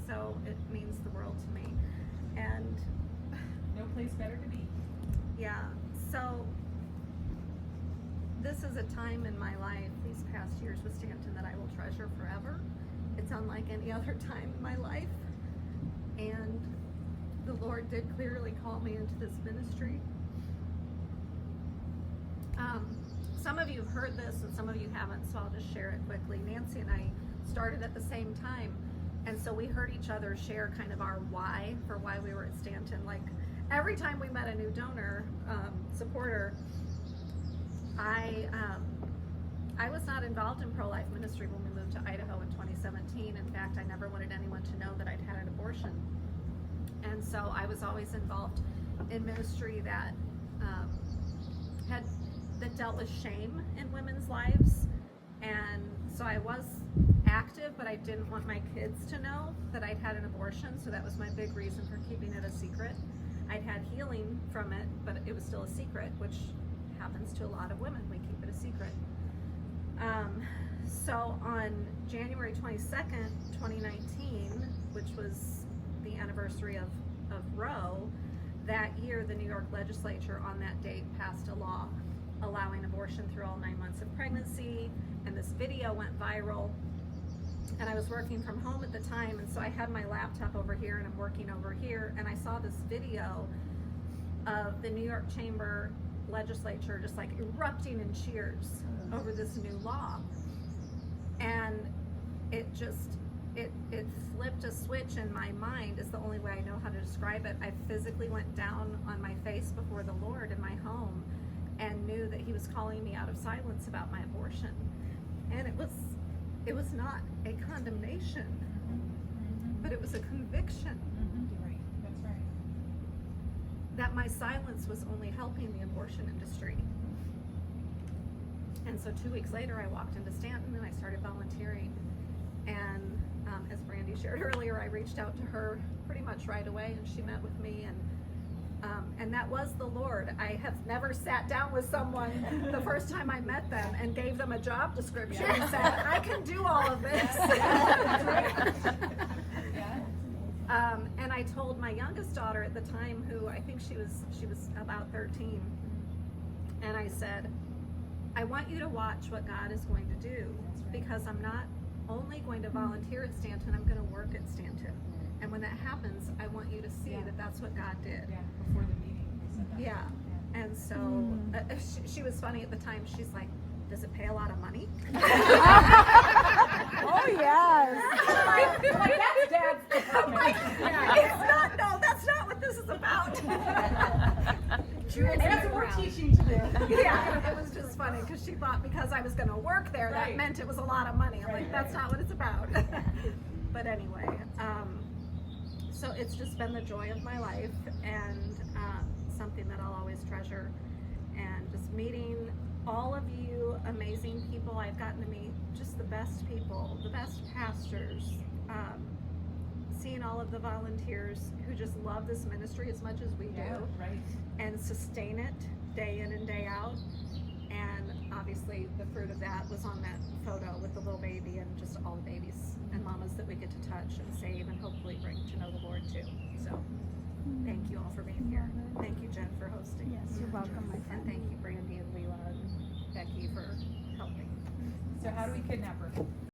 so it means the world to me. And no place better to be. yeah, so this is a time in my life, these past years with Stanton, that I will treasure forever. It's unlike any other time in my life. And the Lord did clearly call me into this ministry. Some of you have heard this and some of you haven't, so I'll just share it quickly. Nancy and I started at the same time, and so we heard each other share kind of our why for why we were at Stanton. Like every time we met a new donor, supporter, I was not involved in pro-life ministry when we moved to Idaho in 2017. In fact, I never wanted anyone to know that I'd had an abortion. And so I was always involved in ministry that dealt with shame in women's lives. And so I was active, but I didn't want my kids to know that I'd had an abortion. So that was my big reason for keeping it a secret. I'd had healing from it, but it was still a secret, which happens to a lot of women. We keep it a secret. So on January 22nd, 2019, which was the anniversary of Roe, that year the New York legislature on that date passed a law allowing abortion through all 9 months of pregnancy, and this video went viral. And I was working from home at the time, and so I had my laptop over here and I'm working over here, and I saw this video of the New York Chamber legislature just like erupting in cheers over this new law. And it flipped a switch in my mind, is the only way I know how to describe it. I physically went down on my face before the Lord in my home and knew that he was calling me out of silence about my abortion. And it was not a condemnation, but it was a conviction. Right, that's right. That my silence was only helping the abortion industry. And so 2 weeks later, I walked into Stanton and I started volunteering. And as Brandy shared earlier, I reached out to her pretty much right away, and she met with me. And that was the Lord. I have never sat down with someone the first time I met them and gave them a job description and said, I can do all of this. And I told my youngest daughter at the time, who I think she was about 13, and I said, I want you to watch what God is going to do, because I'm not only going to volunteer at Stanton, I'm going to work at Stanton. And when that happens, I want you to see that that's what God did. Yeah, before the meeting they said that. Yeah. And so she was funny at the time. She's like, does it pay a lot of money? Oh, yes. That's Dad's department. It's not, no, that's not what this is about. I got some more teaching to do. Yeah, it was just funny because she thought because I was going to work there, that meant it was a lot of money. I'm like, that's not what it's about. But anyway, so it's just been the joy of my life, and something that I'll always treasure. And just meeting all of you amazing people. I've gotten to meet just the best people, the best pastors, seeing all of the volunteers who just love this ministry as much as we do, and sustain it day in and day out. And obviously the fruit of that was on that photo with the little baby and just all the babies and mamas that we get to touch and save and hopefully bring to know the Lord too. So thank you all for being here. Thank you, Jen, for hosting. Yes, you're welcome, my friend. And thank you, Brandy and Leela and Becky, for helping. So how do we kidnap her?